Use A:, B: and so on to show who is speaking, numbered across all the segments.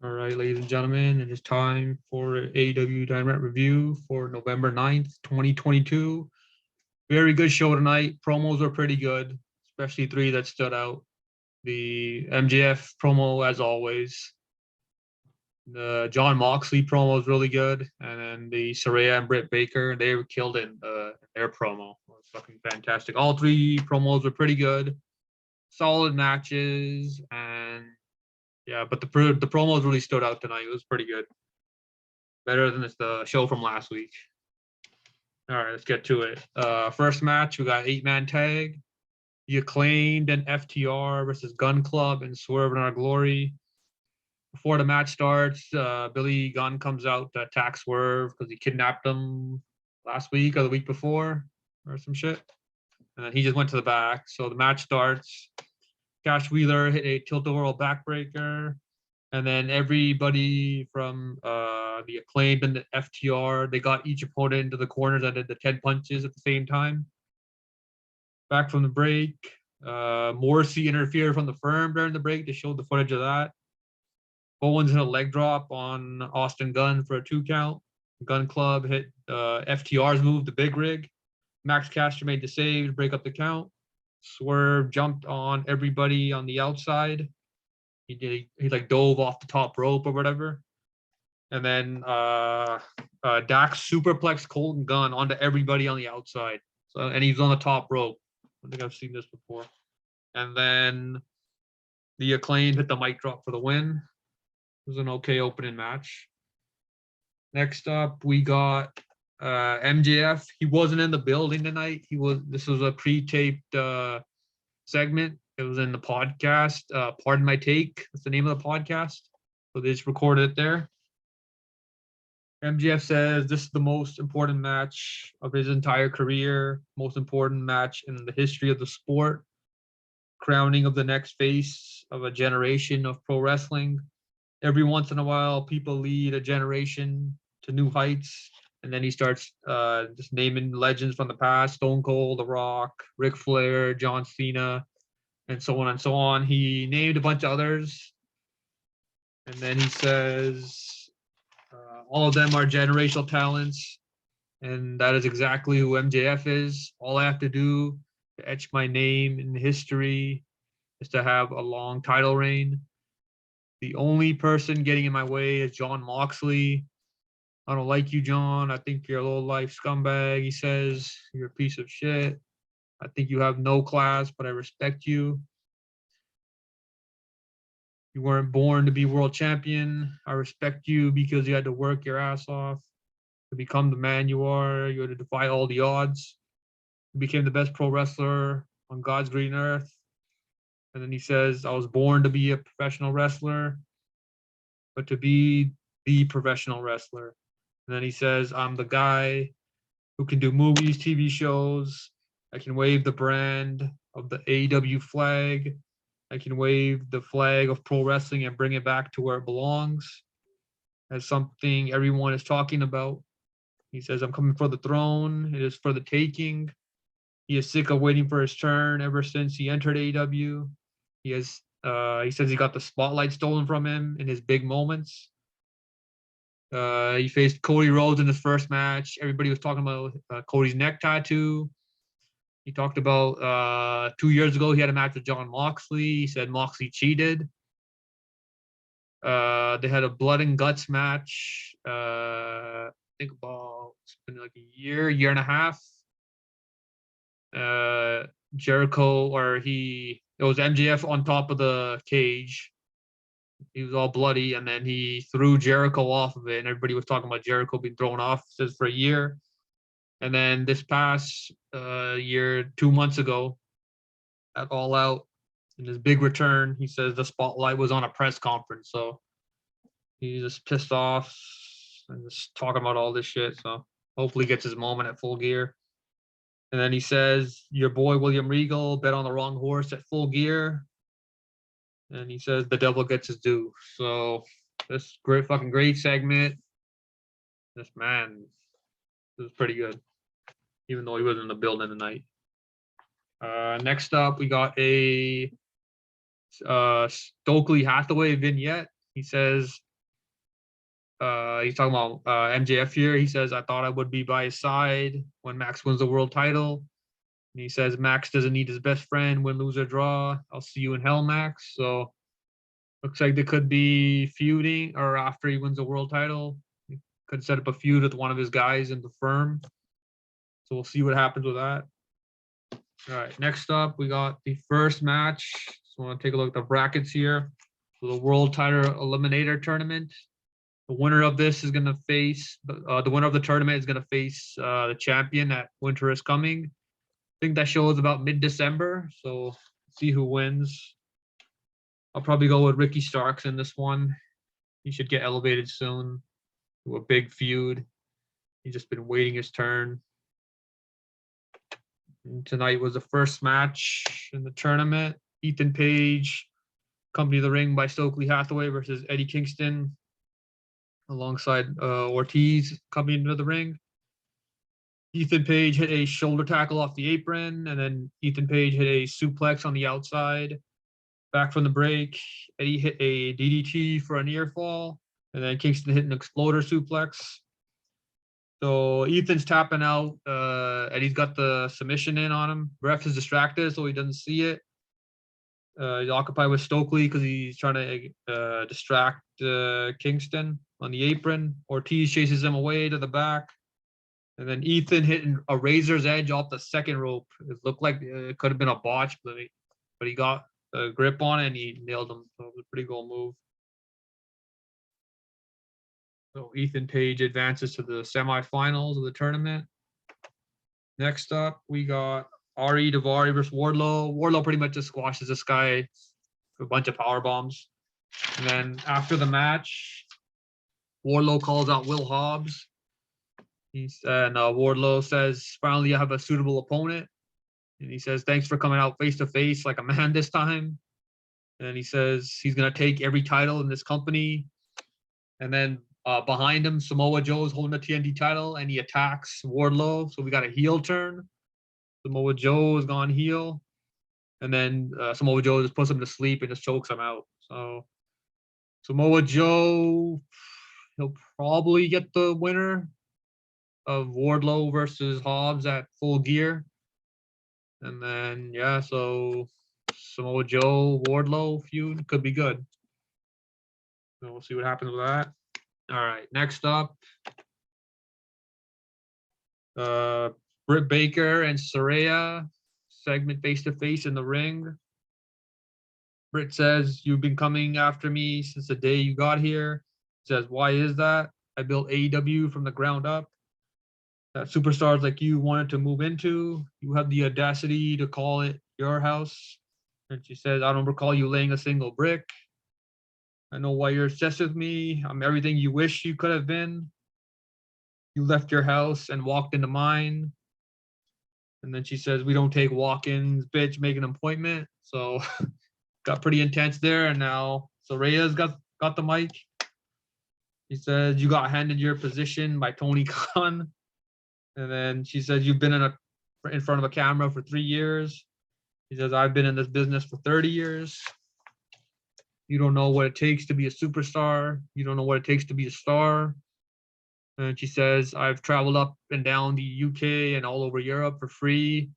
A: All right, ladies and gentlemen, it is time for AEW Dynamite review for November 9th, 2022. Very good show tonight. Promos were pretty good, especially three that stood out. The MJF promo, as always. The John Moxley promo was really good. And then the Saraya and Britt Baker, they were killed in their promo. It was fucking fantastic. All three promos were pretty good. Solid matches. And yeah, but the promos really stood out tonight. It was pretty good. Better than the show from last week. All right, let's get to it. First match, we got 8-man tag. The Acclaimed and FTR versus Gun Club and Swerve in Our Glory. Before the match starts, Billy Gunn comes out to attack Swerve because he kidnapped him last week or the week before or some shit. And then he just went to the back. So the match starts. Cash Wheeler hit a tilt-a-whirl backbreaker. And then everybody from the Acclaimed and the FTR, they got each opponent into the corners and did the 10 punches at the same time. Back from the break, Morrissey interfered from the Firm during the break. They showed the footage of that. Owens hit a leg drop on Austin Gunn for a 2 count. Gun Club hit FTR's move, the Big Rig. Max Caster made the save to break up the count. Swerve jumped on everybody on the outside. He like dove off the top rope or whatever. And then Dax superplexed Colton Gunn onto everybody on the outside. So and he's on the top rope. I think I've seen this before. And then the Acclaim hit the mic drop for the win. It was an okay opening match. Next up, we got MJF. He wasn't in the building tonight. This was a pre-taped segment. It was in the podcast. Pardon My Take. That's the name of the podcast. So they just recorded it there. MJF says this is the most important match of his entire career, most important match in the history of the sport, crowning of the next face of a generation of pro wrestling. Every once in a while, people lead a generation to new heights, and then he starts just naming legends from the past: Stone Cold, The Rock, Ric Flair, John Cena, and so on and so on. He named a bunch of others, and then he says all of them are generational talents, and that is exactly who MJF is. All I have to do to etch my name in history is to have a long title reign. The only person getting in my way is John Moxley. I don't like you, John. I think you're a low-life scumbag, he says. You're a piece of shit. I think you have no class, but I respect you. You weren't born to be world champion. I respect you because you had to work your ass off to become the man you are. You had to defy all the odds. You became the best pro wrestler on God's green earth. And then he says, I was born to be a professional wrestler, but to be the professional wrestler. And then he says, I'm the guy who can do movies, TV shows. I can wave the brand of the AEW flag. I can wave the flag of pro wrestling and bring it back to where it belongs as something everyone is talking about. He says, I'm coming for the throne. It is for the taking. He is sick of waiting for his turn ever since he entered AEW. He says he got the spotlight stolen from him in his big moments. He faced Cody Rhodes in his first match. Everybody was talking about Cody's neck tattoo. He talked about 2 years ago he had a match with John Moxley. He said Moxley cheated. They had a blood and guts match. I think about it's been like a year and a half. Jericho, it was MJF on top of the cage. He was all bloody, and then he threw Jericho off of it, and everybody was talking about Jericho being thrown off since for a year. And then this past year, 2 months ago, at All Out, in his big return, he says the spotlight was on a press conference. So he's just pissed off and just talking about all this shit. So hopefully he gets his moment at Full Gear. And then he says, your boy William Regal bet on the wrong horse at Full Gear. And he says the devil gets his due. So this great segment. This man was pretty good, even though he wasn't in the building tonight. Next up, we got a Stokely Hathaway vignette. He says, He's talking about MJF here. He says, I thought I would be by his side when Max wins the world title. And he says, Max doesn't need his best friend, win, lose, or draw. I'll see you in hell, Max. So looks like they could be feuding, or after he wins the world title, he could set up a feud with one of his guys in the firm. So we'll see what happens with that. All right, next up, we got the first match. So I want to take a look at the brackets here. So the world title eliminator tournament. The winner of this is going to face, the winner of the tournament is going to face the champion at Winter is Coming. I think that show is about mid-December, so see who wins. I'll probably go with Ricky Starks in this one. He should get elevated soon to a big feud. He's just been waiting his turn. And tonight was the first match in the tournament. Ethan Page, accompanied the ring by Stokely Hathaway versus Eddie Kingston, alongside Ortiz coming into the ring. Ethan Page hit a shoulder tackle off the apron, and then Ethan Page hit a suplex on the outside. Back from the break, Eddie hit a DDT for a near fall, and then Kingston hit an exploder suplex. So Ethan's tapping out. Eddie's got the submission in on him. Ref is distracted, so he doesn't see it. He's occupied with Stokely because he's trying to distract Kingston on the apron. Ortiz chases him away to the back. And then Ethan hitting a razor's edge off the second rope. It looked like it could have been a botch, but he got a grip on it and he nailed him. So it was a pretty cool move. So Ethan Page advances to the semifinals of the tournament. Next up, we got Ari Daivari versus Wardlow. Wardlow pretty much just squashes this guy with a bunch of power bombs. And then after the match, Wardlow calls out Will Hobbs. Wardlow says, finally, I have a suitable opponent. And he says, thanks for coming out face to face like a man this time. And he says he's going to take every title in this company. And then behind him, Samoa Joe is holding the TNT title and he attacks Wardlow. So we got a heel turn. Samoa Joe has gone heel. And then Samoa Joe just puts him to sleep and just chokes him out. So Samoa Joe, he'll probably get the winner of Wardlow versus Hobbs at Full Gear. And then, yeah, so Samoa Joe, Wardlow feud could be good. So we'll see what happens with that. All right, next up, Britt Baker and Saraya segment face-to-face in the ring. Britt says, you've been coming after me since the day you got here. Says, why is that? I built AEW from the ground up. That superstars like you wanted to move into. You have the audacity to call it your house. And she says, I don't recall you laying a single brick. I know why you're obsessed with me. I'm everything you wish you could have been. You left your house and walked into mine. And then she says, we don't take walk-ins, bitch, make an appointment. So got pretty intense there. And now Saraya's got the mic. He says, you got handed your position by Tony Khan. And then she says, you've been in front of a camera for 3 years. He says, I've been in this business for 30 years. You don't know what it takes to be a superstar. You don't know what it takes to be a star. And she says, I've traveled up and down the UK and all over Europe for free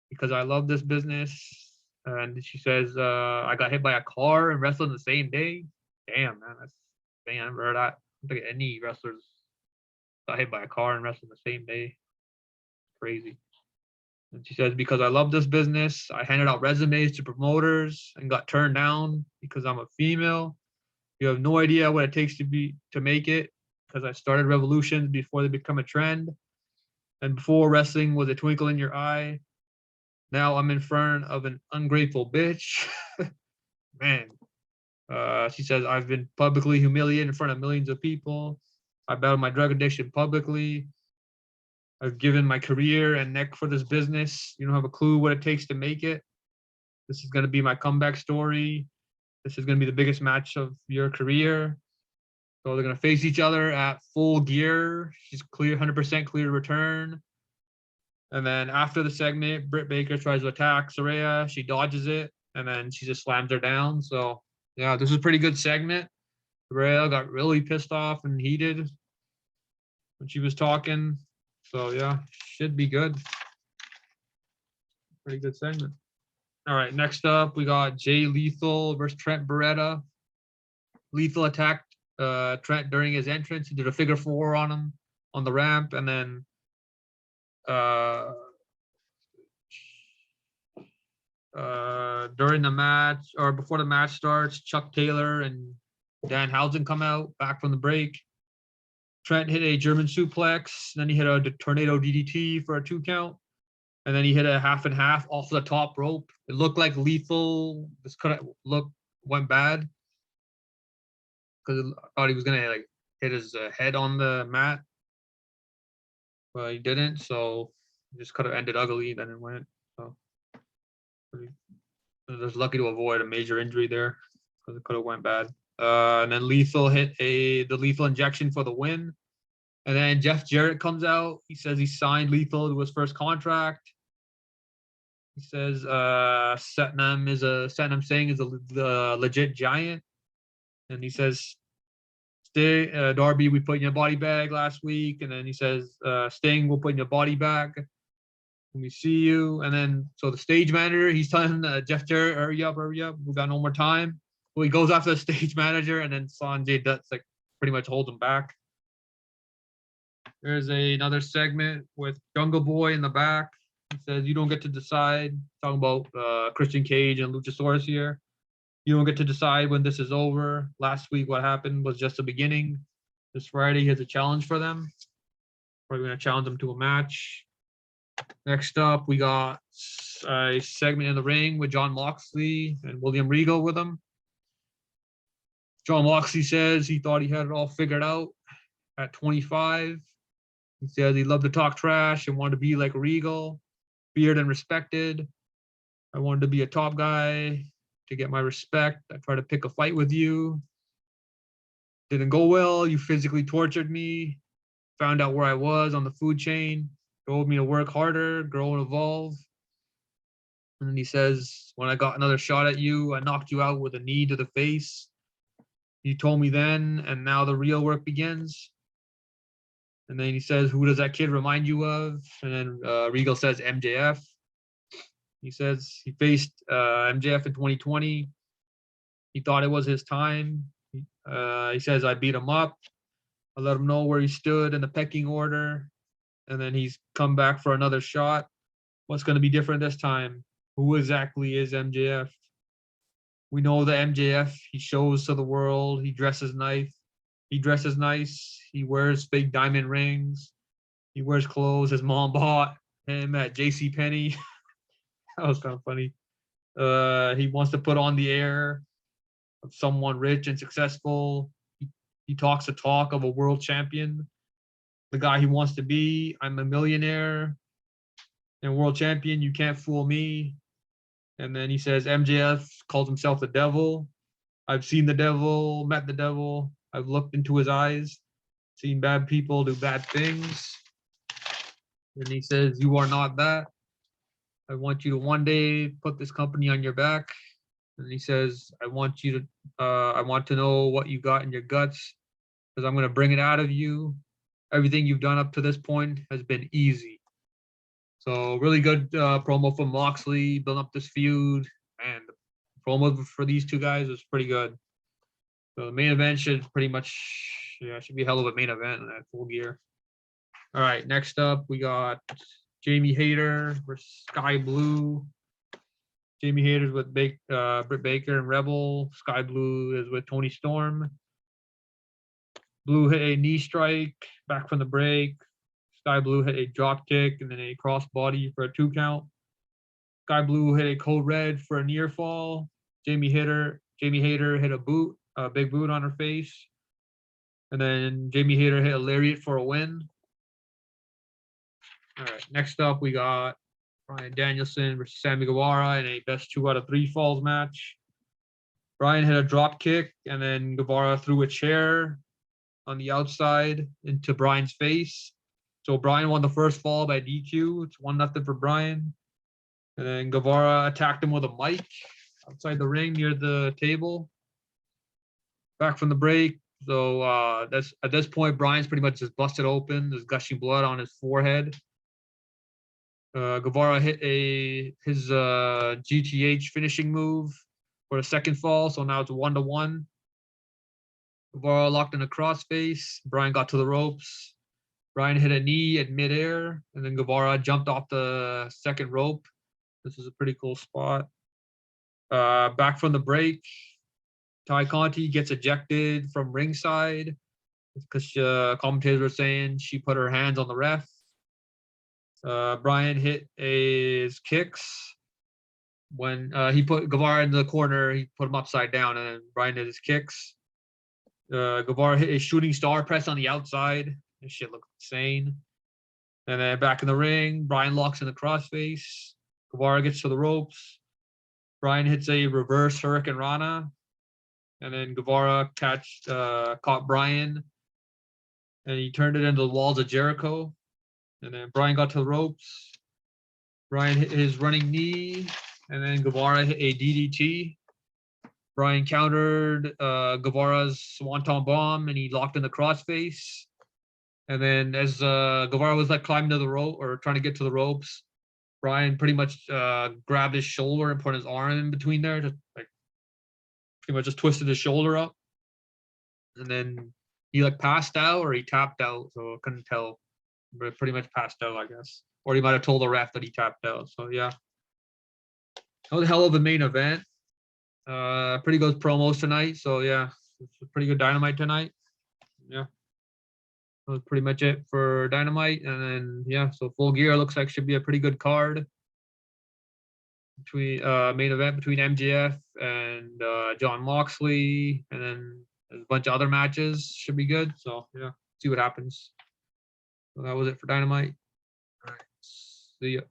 A: because I love this business. And she says, I got hit by a car and wrestled the same day. Damn, man. I never heard that. I don't think any wrestlers got hit by a car and wrestled the same day. Crazy. And she says, because I love this business, I handed out resumes to promoters and got turned down because I'm a female. You have no idea what it takes to make it, because I started revolutions before they become a trend. And before wrestling was a twinkle in your eye. Now I'm in front of an ungrateful bitch. Man. She says, I've been publicly humiliated in front of millions of people. I battled my drug addiction publicly. I've given my career and neck for this business. You don't have a clue what it takes to make it. This is going to be my comeback story. This is going to be the biggest match of your career. So they're going to face each other at Full Gear. She's clear, 100% clear to return. And then after the segment, Britt Baker tries to attack Saraya. She dodges it, and then she just slams her down. So, yeah, this is a pretty good segment. Saraya got really pissed off and heated when she was talking. So yeah, should be good. Pretty good segment. All right, next up we got Jay Lethal versus Trent Beretta. Lethal attacked Trent during his entrance. He did a figure 4 on him on the ramp, and then during the match or before the match starts, Chuck Taylor and Dan Housen come out back from the break. Trent hit a German suplex, then he hit a tornado DDT for a 2 count, and then he hit a half and half off the top rope. It looked like Lethal. This could have went bad because I thought he was gonna like hit his head on the mat, but he didn't. So it just could have ended ugly. Then it went. So just lucky to avoid a major injury there because it could have went bad. And then Lethal hit the Lethal injection for the win. And then Jeff Jarrett comes out. He says he signed Lethal to his first contract. He says Satnam Singh is a legit giant. And he says, Darby, we put in your body bag last week. And then he says, Sting, we'll put in your body bag when we see you. And then, so the stage manager, he's telling Jeff Jarrett, hurry up, we got no more time. Well, he goes after the stage manager, and then Sanjay Dutt's like pretty much holds him back. There's another segment with Jungle Boy in the back. He says, you don't get to decide. Talking about Christian Cage and Luchasaurus here. You don't get to decide when this is over. Last week, what happened was just the beginning. This Friday, he has a challenge for them. Probably going to challenge them to a match. Next up, we got a segment in the ring with Jon Moxley and William Regal with him. Jon Moxley says he thought he had it all figured out at 25. He says he loved to talk trash and wanted to be like Regal, feared and respected. I wanted to be a top guy to get my respect. I tried to pick a fight with you. Didn't go well. You physically tortured me. Found out where I was on the food chain. Told me to work harder, grow and evolve. And then he says, when I got another shot at you, I knocked you out with a knee to the face. You told me then, and now the real work begins. And then he says, who does that kid remind you of? And then Regal says MJF. He says he faced MJF in 2020. He thought it was his time. He says, I beat him up. I let him know where he stood in the pecking order. And then he's come back for another shot. What's going to be different this time? Who exactly is MJF? We know the MJF, he shows to the world. He dresses nice. He wears big diamond rings. He wears clothes his mom bought him at JCPenney. That was kind of funny. He wants to put on the air of someone rich and successful. He talks the talk of a world champion, the guy he wants to be. I'm a millionaire and world champion. You can't fool me. And then he says MJF calls himself the devil. I've seen the devil, met the devil. I've looked into his eyes, seen bad people do bad things. And he says, you are not that. I want you to one day put this company on your back. And he says, I want to know what you got in your guts, because I'm going to bring it out of you. Everything you've done up to this point has been easy. So really good promo from Moxley, building up this feud. And the promo for these two guys was pretty good. So the main event should pretty much, should be a hell of a main event in that Full Gear. All right, next up we got Jamie Hayter versus Sky Blue. Jamie Hayter's with Britt Baker and Rebel. Sky Blue is with Tony Storm. Blue hit a knee strike back from the break. Sky Blue hit a drop kick and then a crossbody for a 2 count. Sky Blue hit a code red for a near fall. Jamie Hayter hit a big boot on her face. And then Jamie Hayter hit a lariat for a win. All right, next up we got Bryan Danielson versus Sammy Guevara in a best 2 out of 3 falls match. Bryan hit a drop kick and then Guevara threw a chair on the outside into Bryan's face. So Bryan won the first fall by DQ. It's 1-0 for Bryan. And then Guevara attacked him with a mic outside the ring near the table. Back from the break. So that's at this point, Brian's pretty much just busted open. There's gushing blood on his forehead. Guevara hit his GTH finishing move for a second fall. So now it's 1-1. Guevara locked in a crossface. Brian got to the ropes. Brian hit a knee at midair, and then Guevara jumped off the second rope. This is a pretty cool spot. Back from the break, Ty Conti gets ejected from ringside because commentators were saying she put her hands on the ref. Brian hit his kicks. When he put Guevara in the corner, he put him upside down, and then Brian did his kicks. Guevara hit a shooting star press on the outside. This shit looked insane. And then back in the ring, Brian locks in the crossface. Guevara gets to the ropes. Brian hits a reverse Hurricane Rana. And then Guevara caught Brian. And he turned it into the walls of Jericho. And then Brian got to the ropes. Brian hit his running knee. And then Guevara hit a DDT. Brian countered Guevara's Swanton Bomb, and he locked in the crossface. And then as Guevara was like climbing to the rope or trying to get to the ropes, Brian pretty much grabbed his shoulder and put his arm in between there, just like pretty much just twisted his shoulder up. And then he like passed out or he tapped out, so I couldn't tell. But pretty much passed out, I guess. Or he might have told the ref that he tapped out. So yeah. That was a hell of a main event. Pretty good promos tonight. So yeah, it's a pretty good Dynamite tonight. Yeah. That was pretty much it for Dynamite. And then yeah, so Full Gear looks like should be a pretty good card. Between main event between MJF and John Moxley, and then there's a bunch of other matches. Should be good. So yeah, see what happens. So that was it for Dynamite. All right. See ya.